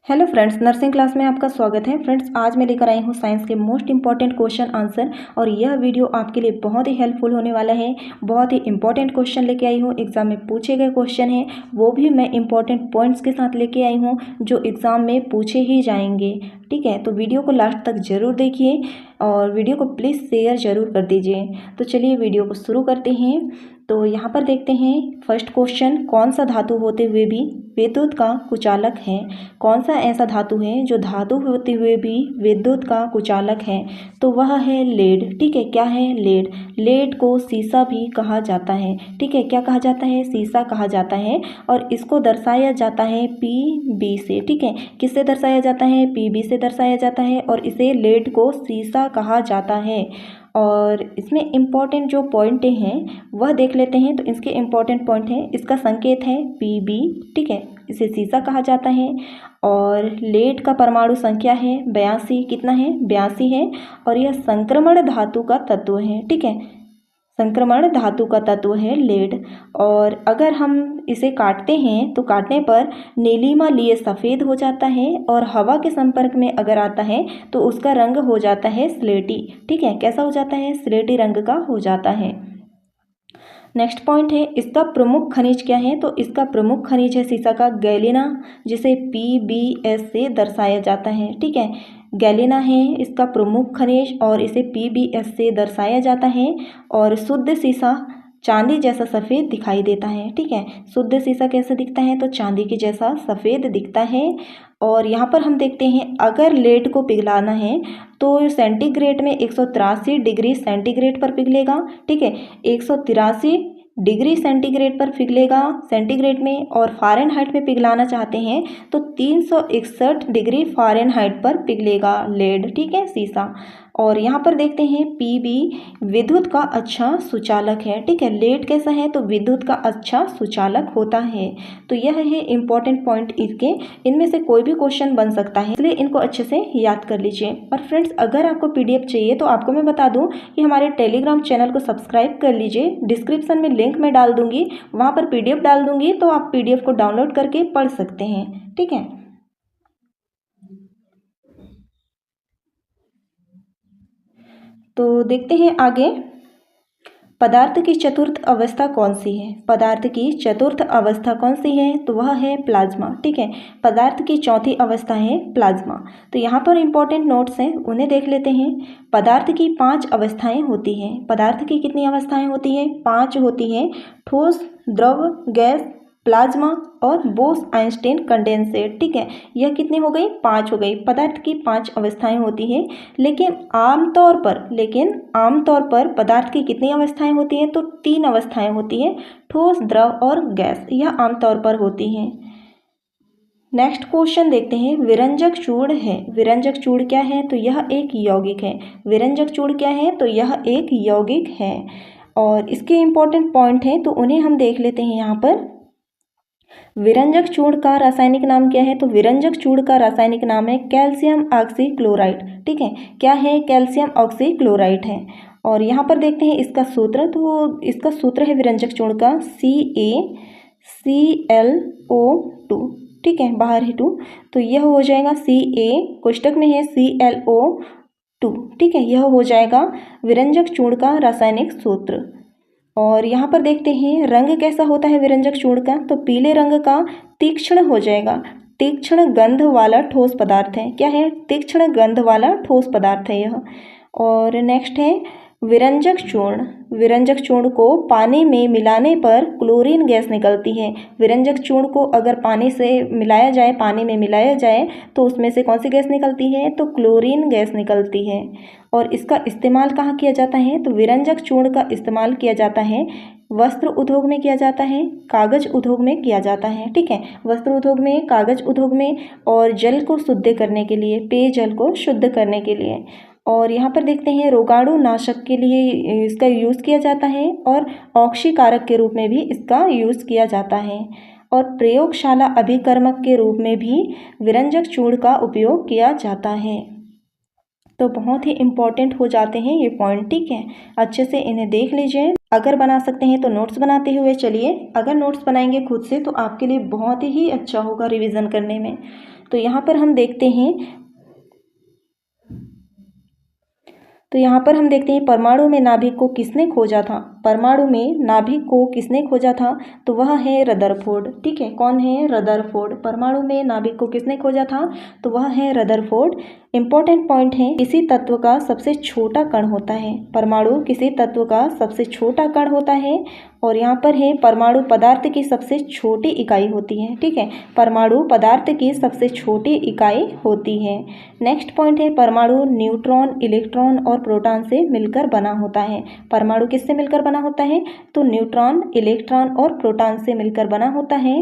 Hello friends, nursing class में आपका स्वागत है। फ्रेंड्स, आज मैं लेकर आई हूँ साइंस के मोस्ट इंपॉर्टेंट क्वेश्चन आंसर और यह वीडियो आपके लिए बहुत ही हेल्पफुल होने वाला है। बहुत ही इंपॉर्टेंट क्वेश्चन लेके आई हूँ, एग्जाम में पूछे गए क्वेश्चन हैं, वो भी मैं इंपॉर्टेंट पॉइंट्स के साथ लेके आई हूँ जो एग्ज़ाम में पूछे ही जाएंगे। ठीक है, तो वीडियो को लास्ट तक ज़रूर देखिए और वीडियो को प्लीज़ शेयर ज़रूर कर दीजिए। तो चलिए वीडियो को शुरू करते हैं। तो यहाँ पर देखते हैं फर्स्ट क्वेश्चन, कौन सा धातु होते हुए भी विद्युत का कुचालक है? कौन सा ऐसा धातु है जो धातु होते हुए भी विद्युत का कुचालक है? तो वह है लेड। ठीक है, क्या है? लेड। लेड को सीसा भी कहा जाता है। ठीक है, क्या कहा जाता है? सीसा कहा जाता है और इसको दर्शाया जाता है पी से। ठीक है, किससे दर्शाया जाता है? पी से दर्शाया जाता है और इसे लेड को सीसा कहा जाता है। और इसमें इम्पॉर्टेंट जो पॉइंट हैं वह देख लेते हैं। तो इसके इम्पॉर्टेंट पॉइंट हैं, इसका संकेत है Pb। ठीक है, इसे सीसा कहा जाता है और लेड का परमाणु संख्या है 82। कितना है? 82 है और यह संक्रमण धातु का तत्व है। ठीक है, संक्रमण धातु का तत्व है लेड। और अगर हम इसे काटते हैं तो काटने पर नीलिमा सफ़ेद हो जाता है और हवा के संपर्क में अगर आता है तो उसका रंग हो जाता है स्लेटी। ठीक है, कैसा हो जाता है? स्लेटी रंग का हो जाता है। नेक्स्ट पॉइंट है, इसका प्रमुख खनिज क्या है? तो इसका प्रमुख खनिज है सीसा का गैलिना, जिसे PbS से दर्शाया जाता है। ठीक है, गैलिना है इसका प्रमुख खनिज और इसे PbS से दर्शाया जाता है। और शुद्ध सीसा चांदी जैसा सफ़ेद दिखाई देता है। ठीक है, शुद्ध सीसा कैसा दिखता है? तो चांदी के जैसा सफ़ेद दिखता है। और यहाँ पर हम देखते हैं, अगर लेड को पिघलाना है तो सेंटीग्रेड में 183 डिग्री सेंटीग्रेड पर पिघलेगा। ठीक है, 183 डिग्री सेंटीग्रेड पर पिघलेगा सेंटीग्रेड में। और फ़ारेनहाइट में पिघलाना चाहते हैं तो 361 डिग्री फ़ारेनहाइट पर पिघलेगा लेड। ठीक है, सीसा। और यहाँ पर देखते हैं Pb विद्युत का अच्छा सुचालक है। ठीक है, लेड कैसा है? तो विद्युत का अच्छा सुचालक होता है। तो यह है इम्पॉर्टेंट पॉइंट इसके। इनमें से कोई भी क्वेश्चन बन सकता है, इसलिए इनको अच्छे से याद कर लीजिए। और फ्रेंड्स, अगर आपको PDF चाहिए तो आपको मैं बता दूं कि हमारे टेलीग्राम चैनल को सब्सक्राइब कर लीजिए। डिस्क्रिप्शन में लिंक मैं डाल दूंगी, वहाँ पर PDF डाल दूंगी, तो आप PDF को डाउनलोड करके पढ़ सकते हैं। ठीक है, तो देखते हैं आगे। पदार्थ की चतुर्थ अवस्था कौन सी है? पदार्थ की चतुर्थ अवस्था कौन सी है? तो वह है प्लाज्मा। ठीक है, पदार्थ की चौथी अवस्था है प्लाज्मा। तो यहाँ पर इंपॉर्टेंट नोट्स हैं, उन्हें देख लेते हैं। पदार्थ की 5 अवस्थाएं होती हैं। पदार्थ की कितनी अवस्थाएं होती हैं? 5 होती हैं। ठोस, द्रव, गैस, प्लाज्मा और बोस आइंस्टीन कंडेंसेट। ठीक है, यह कितनी हो गई? 5 हो गई। पदार्थ की 5 अवस्थाएं होती हैं। लेकिन आमतौर पर पदार्थ की कितनी अवस्थाएं होती हैं? तो 3 अवस्थाएं होती हैं, ठोस, द्रव और गैस। यह आमतौर पर होती हैं। नेक्स्ट क्वेश्चन देखते हैं, विरंजक चूर्ण है। विरंजक चूर्ण क्या है? तो यह एक यौगिक है। विरंजक चूर्ण क्या है? तो यह एक यौगिक है और इसके इंपॉर्टेंट पॉइंट हैं, तो उन्हें हम देख लेते हैं। यहाँ पर विरंजक चूर्ण का रासायनिक नाम क्या है? तो विरंजक चूर्ण का रासायनिक नाम है कैल्शियम ऑक्सीक्लोराइड। ठीक है, क्या है? कैल्शियम ऑक्सीक्लोराइड है। और यहाँ पर देखते हैं इसका सूत्र। तो इसका सूत्र है विरंजक चूर्ण का CaClO2। ठीक है, बाहर है 2, तो यह हो जाएगा Ca, कोष्टक में है ClO2। ठीक है, यह हो जाएगा विरंजक चूर्ण का रासायनिक सूत्र। और यहाँ पर देखते हैं रंग कैसा होता है विरंजक चूर्ण का? तो पीले रंग का तीक्ष्ण हो जाएगा। तीक्ष्ण गंध वाला ठोस पदार्थ है। क्या है? तीक्ष्ण गंध वाला ठोस पदार्थ है यह। और नेक्स्ट है विरंजक चूर्ण। विरंजक चूर्ण को पानी में मिलाने पर क्लोरीन गैस निकलती है। विरंजक चूर्ण को अगर पानी में मिलाया जाए तो उसमें से कौन सी गैस निकलती है? तो क्लोरीन गैस निकलती है। और इसका इस्तेमाल कहाँ किया जाता है? तो विरंजक चूर्ण का इस्तेमाल किया जाता है वस्त्र उद्योग में, किया जाता है कागज उद्योग में किया जाता है। ठीक है, वस्त्र उद्योग में, कागज उद्योग में और जल को शुद्ध करने के लिए, पेयजल को शुद्ध करने के लिए। और यहाँ पर देखते हैं रोगाणु नाशक के लिए इसका यूज़ किया जाता है और ऑक्सीकारक के रूप में भी इसका यूज़ किया जाता है। और प्रयोगशाला अभिकर्मक के रूप में भी विरंजक चूर्ण का उपयोग किया जाता है। तो बहुत ही इम्पॉर्टेंट हो जाते हैं ये पॉइंट, ठीक है। अच्छे से इन्हें देख लीजिए। अगर बना सकते हैं तो नोट्स बनाते हुए चलिए। अगर नोट्स बनाएंगे खुद से तो आपके लिए बहुत ही अच्छा होगा रिवीजन करने में। तो यहाँ पर हम देखते हैं परमाणु में नाभिक को किसने खोजा था। परमाणु में नाभिक को किसने खोजा था, तो वह है रदरफोर्ड, ठीक है। कौन है? रदरफोर्ड। परमाणु में नाभिक को किसने खोजा था, तो वह है रदरफोर्ड। इंपॉर्टेंट पॉइंट है, किसी तत्व का सबसे छोटा कण होता है। परमाणु किसी तत्व का सबसे छोटा कण होता है। और यहाँ पर है परमाणु पदार्थ की सबसे छोटी इकाई होती है, ठीक है। परमाणु पदार्थ की सबसे छोटी इकाई होती है। नेक्स्ट पॉइंट है, परमाणु न्यूट्रॉन, इलेक्ट्रॉन और प्रोटॉन से मिलकर बना होता है। परमाणु किससे मिलकर बना होता है, तो न्यूट्रॉन, इलेक्ट्रॉन और प्रोटॉन से मिलकर बना होता है।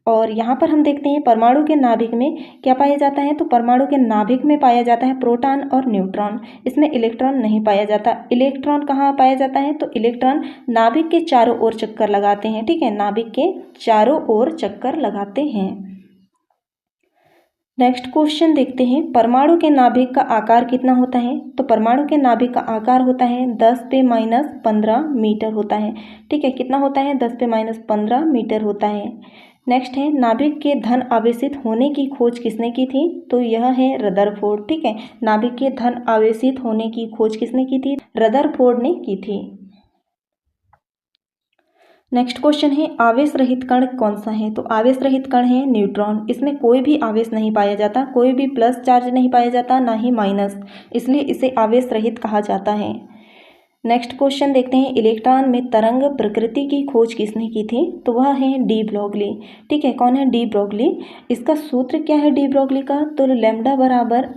और यहाँ पर हम देखते हैं परमाणु के नाभिक में क्या पाया जाता है, तो परमाणु के नाभिक में पाया जाता है प्रोटॉन और न्यूट्रॉन। इसमें इलेक्ट्रॉन नहीं पाया जाता। इलेक्ट्रॉन कहाँ पाया जाता है, तो इलेक्ट्रॉन नाभिक के चारों ओर चक्कर लगाते हैं, ठीक है। नाभिक के चारों ओर चक्कर लगाते हैं। नेक्स्ट क्वेश्चन देखते हैं, परमाणु के नाभिक का आकार कितना होता है, तो परमाणु के नाभिक का आकार होता है 10⁻15 मीटर होता है, ठीक है। कितना होता है, 10⁻15 मीटर होता है। नेक्स्ट है, नाभिक के धन आवेशित होने की खोज किसने की थी, तो यह है रदरफोर्ड, ठीक है। नाभिक के धन आवेशित होने की खोज किसने की थी, रदरफोर्ड ने की थी। नेक्स्ट क्वेश्चन है, आवेश रहित कण कौन सा है, तो आवेश रहित कण है न्यूट्रॉन। इसमें कोई भी आवेश नहीं पाया जाता, कोई भी प्लस चार्ज नहीं पाया जाता, ना ही माइनस, इसलिए इसे आवेश रहित कहा जाता है। नेक्स्ट क्वेश्चन देखते हैं, इलेक्ट्रॉन में तरंग प्रकृति की खोज किसने की थी, तो वह है डी ब्रोगली, ठीक है। कौन है, डी ब्रोगली। इसका सूत्र क्या है डी ब्रोगली का, तो लैम्डा बराबर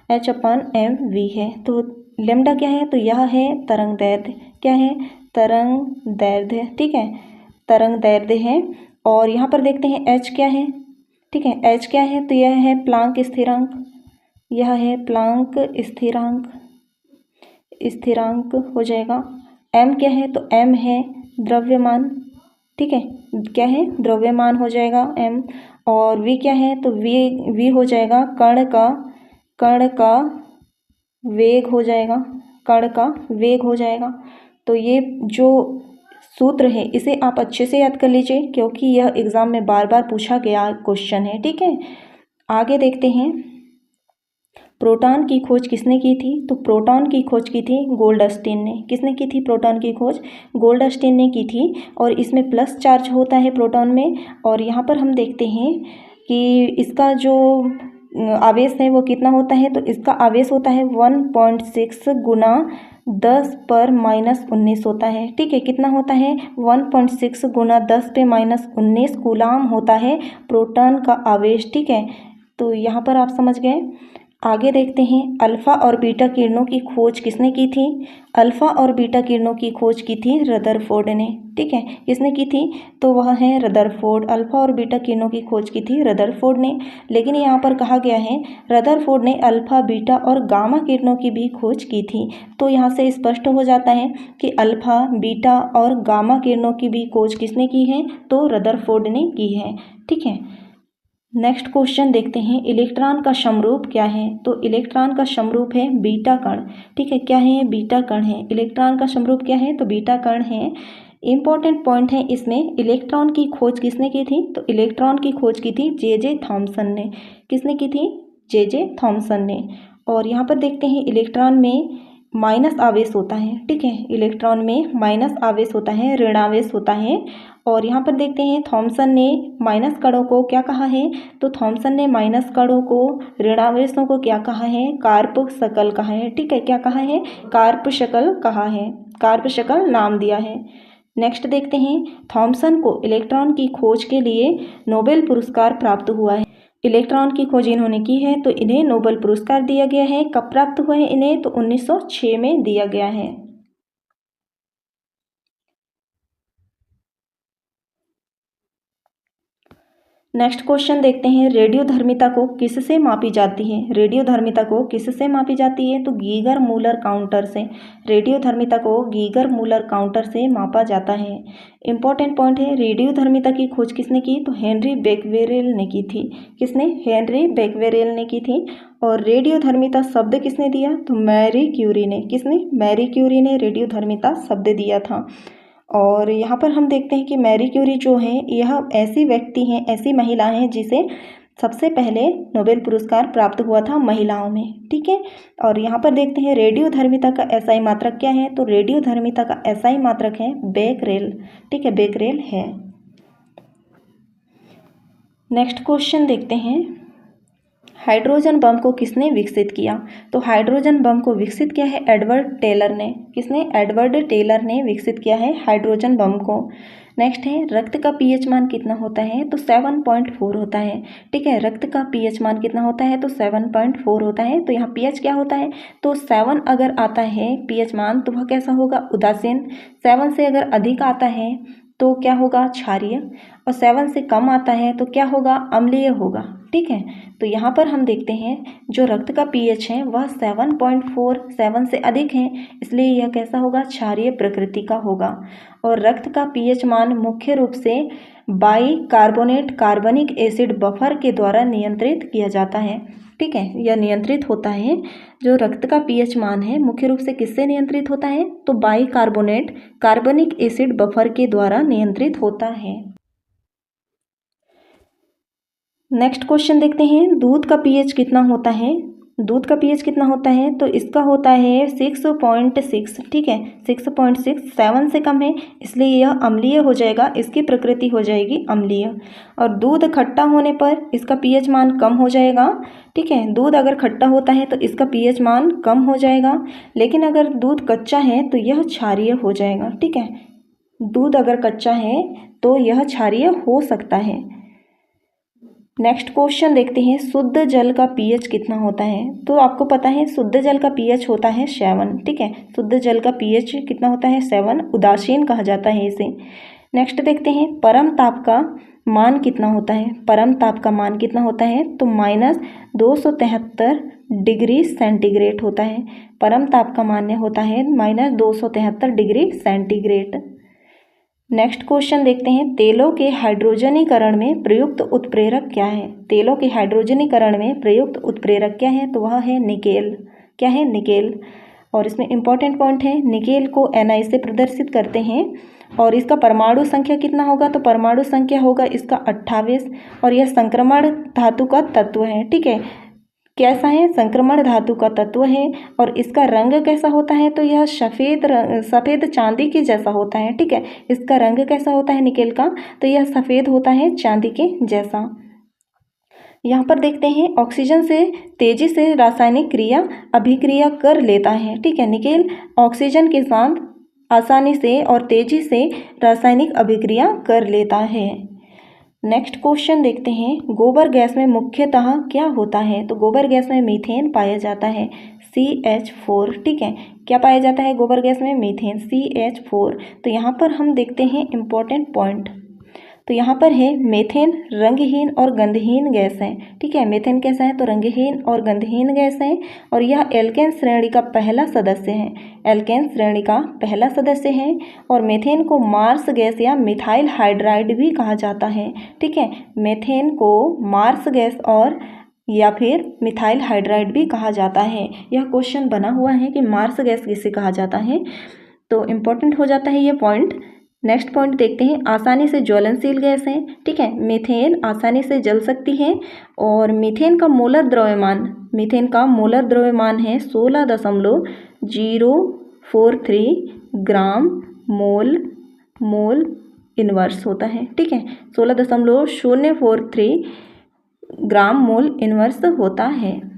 H/m/v है। तो लैम्डा क्या है, तो यह है तरंग दैर्ध्य, क्या है, तरंग दैर्ध्य, ठीक है। तरंग दैर्ध्य है। और यहाँ पर देखते हैं H क्या है, ठीक है। H क्या है, तो यह है प्लांक स्थिरांक, यह है प्लांक स्थिरांक हो जाएगा। M क्या है, तो M है द्रव्यमान, ठीक है। क्या है, द्रव्यमान हो जाएगा M। और V क्या है, तो V हो जाएगा कण का वेग हो जाएगा, कण का वेग हो जाएगा। तो ये जो सूत्र है इसे आप अच्छे से याद कर लीजिए, क्योंकि यह एग्जाम में बार बार पूछा गया क्वेश्चन है, ठीक है। आगे देखते हैं, प्रोटॉन की खोज किसने की थी, तो प्रोटॉन की खोज की थी गोल्डस्टीन ने। किसने की थी प्रोटॉन की खोज, गोल्डस्टीन ने की थी। और इसमें प्लस चार्ज होता है प्रोटॉन में। और यहाँ पर हम देखते हैं कि इसका जो आवेश है वो कितना होता है, तो इसका आवेश होता है 1.6 गुना 10⁻⁻19 होता है, ठीक है। कितना होता है, 1.6 गुना 10⁻⁻19 कूलाम होता है प्रोटॉन का आवेश, ठीक है। तो यहाँ पर आप समझ गए। आगे देखते हैं, अल्फ़ा और बीटा किरणों की खोज किसने की थी, अल्फ़ा और बीटा किरणों की खोज की थी रदरफोर्ड ने, ठीक है। किसने की थी, तो वह है रदरफोर्ड। अल्फ़ा और बीटा किरणों की खोज की थी रदरफोर्ड ने। लेकिन यहाँ पर कहा गया है रदरफोर्ड ने अल्फ़ा, बीटा और गामा किरणों की भी खोज की थी। तो यहाँ से स्पष्ट हो जाता है कि अल्फ़ा, बीटा और गामा किरणों की भी खोज किसने की है, तो रदरफोर्ड ने की है, ठीक है। नेक्स्ट क्वेश्चन देखते हैं, इलेक्ट्रॉन का समरूप क्या है, तो इलेक्ट्रॉन का समरूप है बीटा कण, ठीक है। क्या है, बीटा कण है। इलेक्ट्रॉन का समरूप क्या है, तो बीटा कण है। इंपॉर्टेंट पॉइंट है इसमें, इलेक्ट्रॉन की खोज किसने की थी, तो इलेक्ट्रॉन की खोज की थी जे थॉमसन ने। किसने की थी, जे थॉमसन ने। और यहाँ पर देखते हैं, इलेक्ट्रॉन में माइनस आवेश होता है, ठीक है। इलेक्ट्रॉन में माइनस आवेश होता है, ऋणावेश होता है। और यहाँ पर देखते हैं, थॉमसन ने माइनस कणों को क्या कहा है, तो थॉमसन ने माइनस कणों को, ऋणावेशों को क्या कहा है, कार्प शकल कहा है, ठीक है। क्या कहा है, कार्प शकल कहा है, कार्प शकल नाम दिया है। नेक्स्ट देखते हैं, थॉमसन को इलेक्ट्रॉन की खोज के लिए नोबेल पुरस्कार प्राप्त हुआ है। इलेक्ट्रॉन की खोज इन्होंने की है तो इन्हें नोबेल पुरस्कार दिया गया है। कब प्राप्त हुआ है इन्हें, तो 1906 में दिया गया है। नेक्स्ट क्वेश्चन देखते हैं, रेडियोधर्मिता को किससे मापी जाती है, रेडियोधर्मिता को किससे मापी जाती है, तो गीगर मूलर काउंटर से। रेडियोधर्मिता को गीगर मूलर काउंटर से मापा जाता है। इंपॉर्टेंट पॉइंट है, रेडियोधर्मिता की खोज किसने की, तो हेनरी बेकवेरेल ने की थी। किसने, हेनरी बेकवेरेल ने की थी। और रेडियोधर्मिता शब्द किसने दिया? तो मैरी क्यूरी ने। किसने? मैरी क्यूरी ने रेडियोधर्मिता शब्द दिया था। और यहाँ पर हम देखते हैं कि मैरी क्यूरी जो है यह ऐसी व्यक्ति हैं, ऐसी महिला हैं जिसे सबसे पहले नोबेल पुरस्कार प्राप्त हुआ था महिलाओं में। ठीक है, और यहाँ पर देखते हैं रेडियोधर्मिता का एसआई मात्रक क्या है? तो रेडियोधर्मिता का एसआई मात्रक है बेकरेल। ठीक है, बेकरेल है। नेक्स्ट क्वेश्चन देखते हैं, हाइड्रोजन बम को किसने विकसित किया? तो हाइड्रोजन बम को विकसित किया है एडवर्ड टेलर ने। किसने? एडवर्ड टेलर ने विकसित किया है हाइड्रोजन बम को। नेक्स्ट है, रक्त का पीएच मान कितना होता है? तो 7.4 होता है। ठीक है, रक्त का पीएच मान कितना होता है? तो 7.4 होता है। तो यहाँ पीएच क्या होता है? तो 7 अगर आता है पीएच मान तो वह कैसा होगा? उदासीन। 7 से अगर अधिक आता है तो क्या होगा? क्षारीय। और 7 से कम आता है तो क्या होगा? अम्लीय होगा। ठीक है, तो यहाँ पर हम देखते हैं जो रक्त का पीएच है वह 7.4, 7 से अधिक है, इसलिए यह कैसा होगा? क्षारीय प्रकृति का होगा। और रक्त का पीएच मान मुख्य रूप से बाइकार्बोनेट कार्बनिक एसिड बफर के द्वारा नियंत्रित किया जाता है। ठीक है, यह नियंत्रित होता है। जो रक्त का पीएच मान है मुख्य रूप से किससे नियंत्रित होता है? तो बाइकार्बोनेट कार्बनिक एसिड बफर के द्वारा नियंत्रित होता है। नेक्स्ट क्वेश्चन देखते हैं, दूध का पीएच कितना होता है? दूध का पीएच कितना होता है? तो इसका होता है 6.6। ठीक है, 6.6, 7 से कम है इसलिए यह अम्लीय हो जाएगा, इसकी प्रकृति हो जाएगी अम्लीय। और दूध खट्टा होने पर इसका पीएच मान कम हो जाएगा। ठीक है, दूध अगर खट्टा होता है तो इसका पीएच मान कम हो जाएगा, लेकिन अगर दूध कच्चा है तो यह क्षारीय हो जाएगा। ठीक है, दूध अगर कच्चा है तो यह क्षारीय हो सकता है। नेक्स्ट क्वेश्चन देखते हैं, शुद्ध जल का पीएच कितना होता है? तो आपको पता है शुद्ध जल का पीएच होता है 7। ठीक है, शुद्ध जल का पीएच कितना होता है? 7। उदासीन कहा जाता है इसे। नेक्स्ट देखते हैं, परम ताप का मान कितना होता है? परम ताप का मान कितना होता है? तो -273 डिग्री सेंटीग्रेड होता है। परम ताप का मान होता है -273 डिग्री सेंटीग्रेड। नेक्स्ट क्वेश्चन देखते हैं, तेलों के हाइड्रोजनीकरण में प्रयुक्त उत्प्रेरक क्या है? तेलों के हाइड्रोजनीकरण में प्रयुक्त उत्प्रेरक क्या है? तो वह है निकेल। क्या है? निकेल। और इसमें इंपॉर्टेंट पॉइंट है, निकेल को Na से प्रदर्शित करते हैं। और इसका परमाणु संख्या कितना होगा? तो परमाणु संख्या होगा इसका 28। और यह संक्रमण धातु का तत्व है। ठीक है, कैसा है? संक्रमण धातु का तत्व है। और इसका रंग कैसा होता है? तो यह सफ़ेद चांदी के जैसा होता है। ठीक है, इसका रंग कैसा होता है निकेल का? तो यह सफ़ेद होता है चांदी के जैसा। यहाँ पर देखते हैं, ऑक्सीजन से तेजी से रासायनिक क्रिया अभिक्रिया कर लेता है। ठीक है, निकेल ऑक्सीजन के साथ आसानी से और तेजी से रासायनिक अभिक्रिया कर लेता है। नेक्स्ट क्वेश्चन देखते हैं, गोबर गैस में मुख्यतः क्या होता है? तो गोबर गैस में मीथेन पाया जाता है, CH4। ठीक है, क्या पाया जाता है गोबर गैस में? Methane, CH4। तो यहाँ पर हम देखते हैं इम्पोर्टेंट पॉइंट। तो यहाँ पर है मेथेन रंगहीन और गंधहीन गैस है। ठीक है, मेथेन कैसा है? तो रंगहीन और गंधहीन गैस है। और यह एल्केन श्रेणी का पहला सदस्य है। एल्केन श्रेणी का पहला सदस्य है। और मेथेन को मार्स गैस या मिथाइल हाइड्राइड भी कहा जाता है। ठीक है, मेथेन को मार्स गैस और या फिर मिथाइल हाइड्राइड भी कहा जाता है। यह क्वेश्चन बना हुआ है कि मार्स गैस किसे कहा जाता है, तो इम्पोर्टेंट हो जाता है ये पॉइंट। नेक्स्ट पॉइंट देखते हैं, आसानी से ज्वलनशील गैस है। ठीक है, मीथेन आसानी से जल सकती है। और मीथेन का मोलर द्रव्यमान है 16.043 ग्राम मोल इनवर्स होता है। ठीक है, 16.043 ग्राम मोल इनवर्स होता है।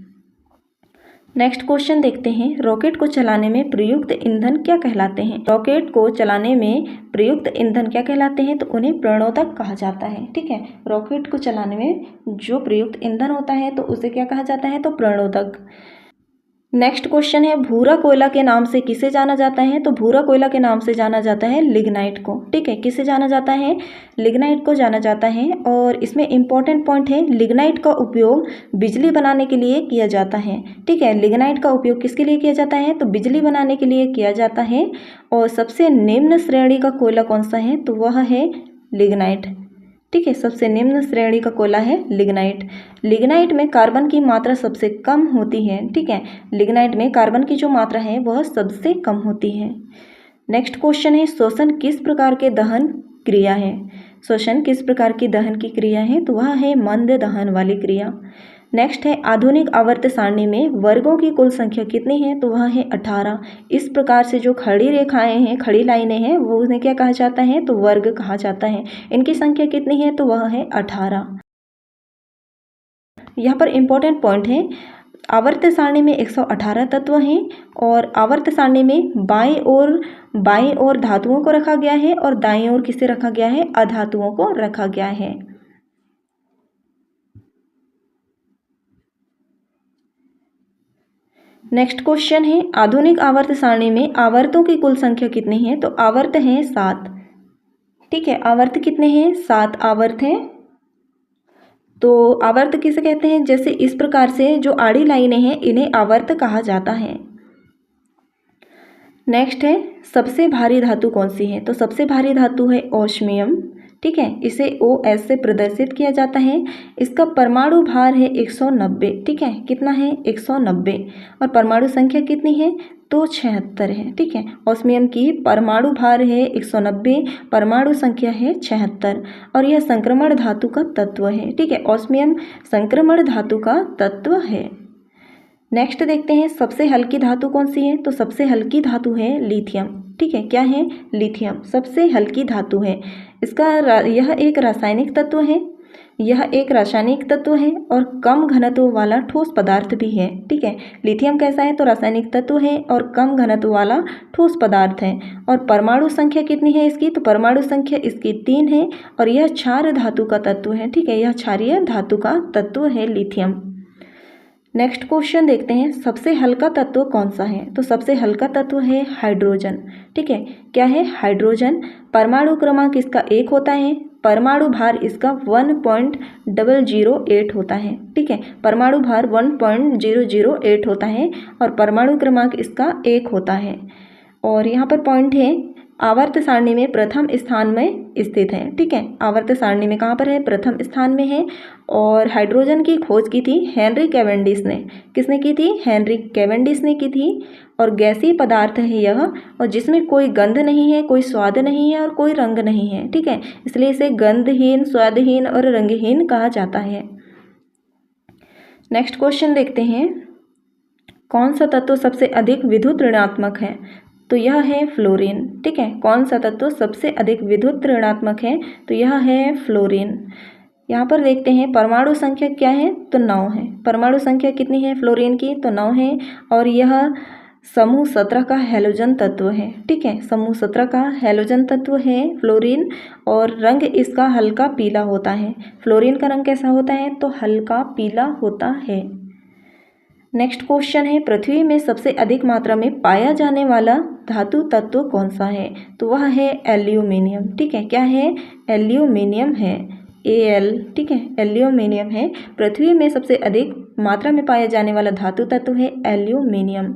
नेक्स्ट क्वेश्चन देखते हैं, रॉकेट को चलाने में प्रयुक्त ईंधन क्या कहलाते हैं? रॉकेट को चलाने में प्रयुक्त ईंधन क्या कहलाते हैं? तो उन्हें प्रणोदक कहा जाता है। ठीक है, रॉकेट को चलाने में जो प्रयुक्त ईंधन होता है तो उसे क्या कहा जाता है? तो प्रणोदक। नेक्स्ट क्वेश्चन है, भूरा कोयला के नाम से किसे जाना जाता है? तो भूरा कोयला के नाम से जाना जाता है लिग्नाइट को। ठीक है, किसे जाना जाता है? लिग्नाइट को जाना जाता है। और इसमें इंपॉर्टेंट पॉइंट है, लिग्नाइट का उपयोग बिजली बनाने के लिए किया जाता है। ठीक है, लिग्नाइट का उपयोग किसके लिए किया जाता है? तो बिजली बनाने के लिए किया जाता है। और सबसे निम्न श्रेणी का कोयला कौन सा है? तो वह है लिग्नाइट। ठीक है। सबसे निम्न श्रेणी का कोयला है लिग्नाइट। लिग्नाइट में कार्बन की मात्रा सबसे कम होती है, ठीक है। लिग्नाइट में कार्बन की जो मात्रा है वह सबसे कम होती है। नेक्स्ट क्वेश्चन है शोषण किस प्रकार के दहन क्रिया है। शोषण किस प्रकार की दहन की क्रिया है, तो वह है मंद दहन वाली क्रिया। नेक्स्ट है आधुनिक आवर्त सारणी में वर्गों की कुल संख्या कितनी है, तो वह है 18। इस प्रकार से जो खड़ी रेखाएं हैं, खड़ी लाइनें हैं, वो उन्हें क्या कहा जाता है, तो वर्ग कहा जाता है। इनकी संख्या कितनी है, तो वह है 18। यहाँ पर इंपॉर्टेंट पॉइंट है, आवर्त सारणी में 118 तत्व हैं और आवर्त सारणी में बाईं ओर धातुओं को रखा गया है और दाईं ओर किसे रखा गया है, अधातुओं को रखा गया है। नेक्स्ट क्वेश्चन है आधुनिक आवर्त सारणी में आवर्तों की कुल संख्या कितनी है, तो आवर्त हैं 7, ठीक है। आवर्त कितने हैं, 7 आवर्त हैं। तो आवर्त किसे कहते हैं, जैसे इस प्रकार से जो आड़ी लाइनें हैं इन्हें आवर्त कहा जाता है। नेक्स्ट है सबसे भारी धातु कौन सी है, तो सबसे भारी धातु है ओस्मियम, ठीक है। इसे OS से प्रदर्शित किया जाता है। इसका परमाणु भार है 190, ठीक है। कितना है, 190। और परमाणु संख्या कितनी है, तो 76 है, ठीक है। ओस्मियम की परमाणु भार है 190, परमाणु संख्या है 76 और यह संक्रमण धातु का तत्व है, ठीक है। ओस्मियम संक्रमण धातु का तत्व है। नेक्स्ट देखते हैं सबसे हल्की धातु कौन सी है, तो सबसे हल्की धातु है लिथियम, ठीक है। क्या है, लिथियम सबसे हल्की धातु है। यह एक रासायनिक तत्व है, यह एक रासायनिक तत्व है और कम घनत्व वाला ठोस पदार्थ भी है, ठीक है। लिथियम कैसा है, तो रासायनिक तत्व है और कम घनत्व वाला ठोस पदार्थ है। और परमाणु संख्या कितनी है इसकी, तो परमाणु संख्या इसकी 3 है और यह क्षार धातु का तत्व है, ठीक है। यह क्षारीय धातु का तत्व है लिथियम। नेक्स्ट क्वेश्चन देखते हैं सबसे हल्का तत्व कौन सा है, तो सबसे हल्का तत्व है हाइड्रोजन, ठीक है। क्या है, हाइड्रोजन। परमाणु क्रमांक इसका 1 होता है, परमाणु भार इसका 1.008 होता है, ठीक है। परमाणु भार 1.008 होता है और परमाणु क्रमांक इसका 1 होता है। और यहाँ पर पॉइंट है आवर्त सारणी में प्रथम स्थान में स्थित है, ठीक है। आवर्त सारणी में कहाँ पर है, प्रथम स्थान में है। और हाइड्रोजन की खोज की थी हेनरी कैवेंडिश ने। किसने की थी, हेनरी कैवेंडिश ने की थी। और गैसीय पदार्थ है यह, और जिसमें कोई गंध नहीं है, कोई स्वाद नहीं है और कोई रंग नहीं है, ठीक है। इसलिए इसे गंधहीन, स्वादहीन और रंगहीन कहा जाता है। नेक्स्ट क्वेश्चन देखते हैं कौन सा तत्व सबसे अधिक विद्युत ऋणात्मक है, तो यह है फ्लोरीन, ठीक है। कौन सा तत्व सबसे अधिक विद्युत ऋणात्मक है, तो यह है फ्लोरीन। यहाँ पर देखते हैं परमाणु संख्या क्या है, तो 9 है। परमाणु संख्या कितनी है फ्लोरीन की, तो 9 है। और यह समूह 17 का हैलोजन तत्व है, ठीक है। समूह 17 का हैलोजन तत्व है फ्लोरीन और रंग इसका हल्का पीला होता है। फ्लोरीन का रंग कैसा होता है, तो हल्का पीला होता है। नेक्स्ट क्वेश्चन है पृथ्वी में सबसे अधिक मात्रा में पाया जाने वाला धातु तत्व कौन सा है, तो वह है एल्यूमिनियम, ठीक है। क्या है, एल्यूमिनियम है, Al, ठीक है। एल्यूमिनियम है, पृथ्वी में सबसे अधिक मात्रा में पाया जाने वाला धातु तत्व है एल्यूमिनियम।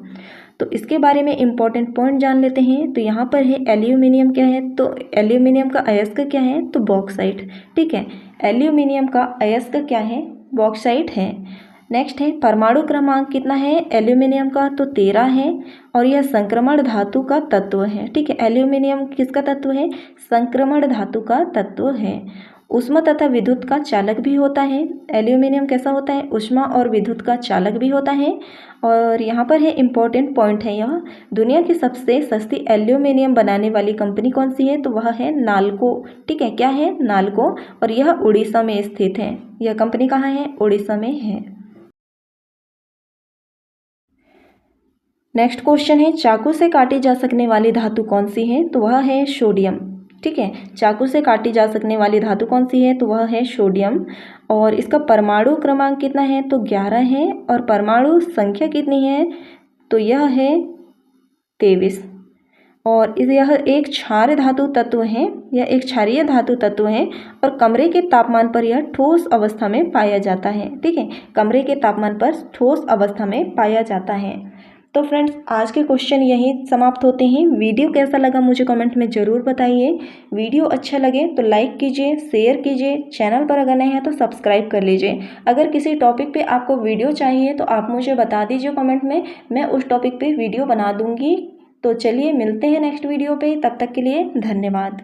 तो इसके बारे में इंपॉर्टेंट पॉइंट जान लेते हैं। तो यहाँ पर है एल्यूमिनियम क्या है, तो एल्यूमिनियम का अयस्क क्या है, तो बॉक्साइट, ठीक है। एल्यूमिनियम का अयस्क क्या है, बॉक्साइट है। नेक्स्ट है परमाणु क्रमांक कितना है एल्यूमिनियम का, तो 13 है और यह संक्रमण धातु का तत्व है, ठीक है। एल्यूमिनियम किसका तत्व है, संक्रमण धातु का तत्व है। ऊष्मा तथा विद्युत का चालक भी होता है। एल्यूमिनियम कैसा होता है, ऊष्मा और विद्युत का चालक भी होता है। और यहाँ पर है इम्पोर्टेंट पॉइंट है यह, दुनिया की सबसे सस्ती एल्यूमिनियम बनाने वाली कंपनी कौन सी है, तो वह है नाल्को, ठीक है। क्या है, नाल्को, और यह उड़ीसा में स्थित है। यह कंपनी कहाँ है, उड़ीसा में है। नेक्स्ट क्वेश्चन है चाकू से काटी जा सकने वाली धातु कौन सी है, तो वह है सोडियम, ठीक है। चाकू से काटी जा सकने वाली धातु कौन सी है, तो वह है सोडियम। और इसका परमाणु क्रमांक कितना है, तो 11 है और परमाणु संख्या कितनी है, तो यह है 23। और यह एक क्षार धातु तत्व है, यह एक क्षारीय धातु तत्व है और कमरे के तापमान पर यह ठोस अवस्था में पाया जाता है, ठीक है। कमरे के तापमान पर ठोस अवस्था में पाया जाता है। तो फ्रेंड्स आज के क्वेश्चन यहीं समाप्त होते हैं। वीडियो कैसा लगा मुझे कमेंट में ज़रूर बताइए। वीडियो अच्छा लगे तो लाइक कीजिए, शेयर कीजिए, चैनल पर अगर नए हैं तो सब्सक्राइब कर लीजिए। अगर किसी टॉपिक पे आपको वीडियो चाहिए तो आप मुझे बता दीजिए कमेंट में, मैं उस टॉपिक पे वीडियो बना दूंगी। तो चलिए मिलते हैं नेक्स्ट वीडियो पे, तब तक के लिए धन्यवाद।